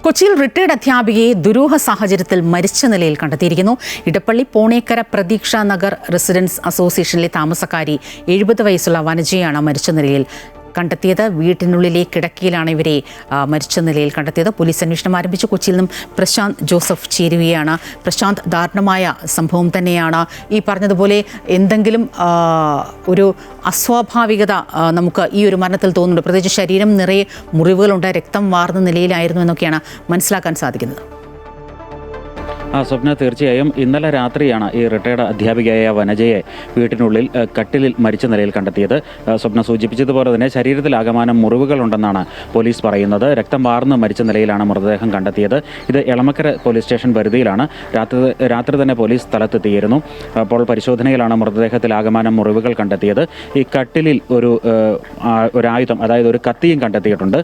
കൊച്ചിയിൽ റിട്ടയർഡ് അധ്യാപികയെ ദുരൂഹ സാഹചര്യത്തിൽ മരിച്ച നിലയിൽ കണ്ടെത്തിയിരിക്കുന്നു. ഇടപ്പള്ളി പോണേക്കര പ്രതീക്ഷ നഗർ റെസിഡൻസ് അസോസിയേഷനിലെ താമസക്കാരി 70 വയസ്സുള്ള വനജയാണ് മരിച്ച നിലയിൽ കണ്ടെത്തിയത്. വീട്ടിനുള്ളിലെ കിടക്കയിലാണ് ഇവരെ മരിച്ച നിലയിൽ കണ്ടെത്തിയത്. പോലീസ് അന്വേഷണം ആരംഭിച്ചു. കൊച്ചിയിൽ നിന്നും പ്രശാന്ത് ജോസഫ് ചേരുകയാണ്. പ്രശാന്ത്, ദാരുണമായ സംഭവം തന്നെയാണ്. ഈ പറഞ്ഞതുപോലെ എന്തെങ്കിലും ഒരു അസ്വാഭാവികത നമുക്ക് ഈ ഒരു മരണത്തിൽ തോന്നുന്നുണ്ട്. പ്രത്യേകിച്ച് ശരീരം നിറയെ മുറിവുകളുണ്ട്, രക്തം വാർന്ന നിലയിലായിരുന്നു എന്നൊക്കെയാണ് മനസ്സിലാക്കാൻ സാധിക്കുന്നത്. സ്വപ്ന, തീർച്ചയായും ഇന്നലെ രാത്രിയാണ് ഈ റിട്ടയർഡ് അധ്യാപികയായ വനജയെ വീട്ടിനുള്ളിൽ കട്ടിലിൽ മരിച്ച നിലയിൽ കണ്ടെത്തിയത്. സ്വപ്ന സൂചിപ്പിച്ചതുപോലെ തന്നെ ശരീരത്തിലാകമാനം മുറിവുകളുണ്ടെന്നാണ് പോലീസ് പറയുന്നത്. രക്തം വാർന്ന് മരിച്ച നിലയിലാണ് മൃതദേഹം കണ്ടെത്തിയത്. ഇത് എളമക്കര പോലീസ് സ്റ്റേഷൻ പരിധിയിലാണ്. രാത്രി തന്നെ പോലീസ് സ്ഥലത്തെത്തിയിരുന്നു. അപ്പോൾ പരിശോധനയിലാണ് മൃതദേഹത്തിൽ ആകമാനം മുറിവുകൾ കണ്ടെത്തിയത്. ഈ കട്ടിലിൽ ഒരു ആയുധം, അതായത് ഒരു കത്തിയും കണ്ടെത്തിയിട്ടുണ്ട്.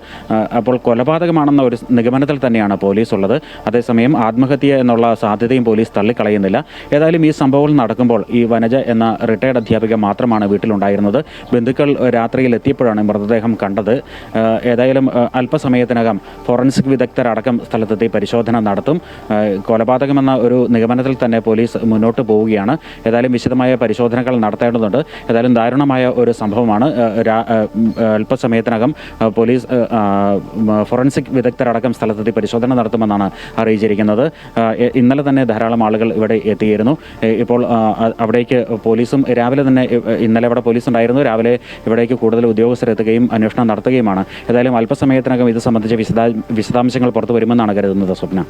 അപ്പോൾ കൊലപാതകമാണെന്ന ഒരു നിഗമനത്തിൽ തന്നെയാണ് പോലീസ് ഉള്ളത്. അതേസമയം ആത്മഹത്യ എന്നുള്ള സാധ്യതയും പോലീസ് തള്ളിക്കളയുന്നില്ല. ഏതായാലും ഈ സംഭവം നടക്കുമ്പോൾ ഈ വനജ എന്ന റിട്ടയർഡ് അധ്യാപിക മാത്രമാണ് വീട്ടിലുണ്ടായിരുന്നത്. ബന്ധുക്കൾ രാത്രിയിൽ എത്തിയപ്പോഴാണ് മൃതദേഹം കണ്ടത്. ഏതായാലും അല്പസമയത്തിനകം ഫോറൻസിക് വിദഗ്ധരടക്കം സ്ഥലത്തെത്തി പരിശോധന നടത്തും. കൊലപാതകമെന്ന ഒരു നിഗമനത്തിൽ തന്നെ പോലീസ് മുന്നോട്ട് പോവുകയാണ്. ഏതായാലും വിശദമായ പരിശോധനകൾ നടത്തേണ്ടതുണ്ട്. ഏതായാലും ദാരുണമായ ഒരു സംഭവമാണ്. അല്പസമയത്തിനകം പോലീസ് ഫോറൻസിക് വിദഗ്ധരടക്കം സ്ഥലത്തെത്തി പരിശോധന നടത്തുമെന്നാണ് അറിയിച്ചിരിക്കുന്നത്. ഇന്നലെ തന്നെ ധാരാളം ആളുകൾ ഇവിടെ എത്തിയിരുന്നു. ഇപ്പോൾ അവിടേക്ക് പോലീസും രാവിലെ തന്നെ, ഇന്നലെ ഇവിടെ പോലീസ് ഉണ്ടായിരുന്നു. രാവിലെ ഇവിടേക്ക് കൂടുതൽ ഉദ്യോഗസ്ഥരെത്തുകയും അന്വേഷണം നടത്തുകയുമാണ്. ഏതായാലും അല്പസമയത്തിനകം ഇത് സംബന്ധിച്ച വിശദാംശങ്ങൾ പുറത്തു വരുമെന്നാണ് കരുതുന്നത്. സ്വപ്ന.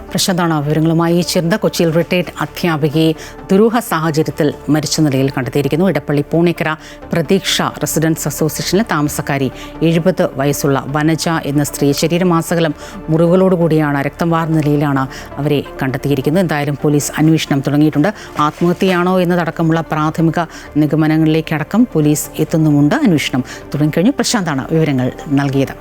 പ്രശാന്താണ് വിവരങ്ങളുമായി ചേർന്ന. കൊച്ചിയിൽ റിട്ടയർഡ് അധ്യാപികയെ ദുരൂഹ സാഹചര്യത്തിൽ മരിച്ച നിലയിൽ കണ്ടെത്തിയിരിക്കുന്നു. ഇടപ്പള്ളി പോണേക്കര പ്രതീക്ഷ റെസിഡൻസ് അസോസിയേഷനിലെ താമസക്കാരി 70 വയസ്സുള്ള വനജ എന്ന സ്ത്രീ ശരീരമാസകലം മുറിവുകളോടുകൂടിയാണ്, രക്തം വാർന്ന നിലയിലാണ് അവരെ കണ്ടെത്തിയിരിക്കുന്നത്. എന്തായാലും പോലീസ് അന്വേഷണം തുടങ്ങിയിട്ടുണ്ട്. ആത്മഹത്യയാണോ എന്നതടക്കമുള്ള പ്രാഥമിക നിഗമനങ്ങളിലേക്കടക്കം പോലീസ് എത്തുന്നുമുണ്ട്. അന്വേഷണം തുടങ്ങിക്കഴിഞ്ഞു. പ്രശാന്താണ് വിവരങ്ങൾ നൽകിയത്.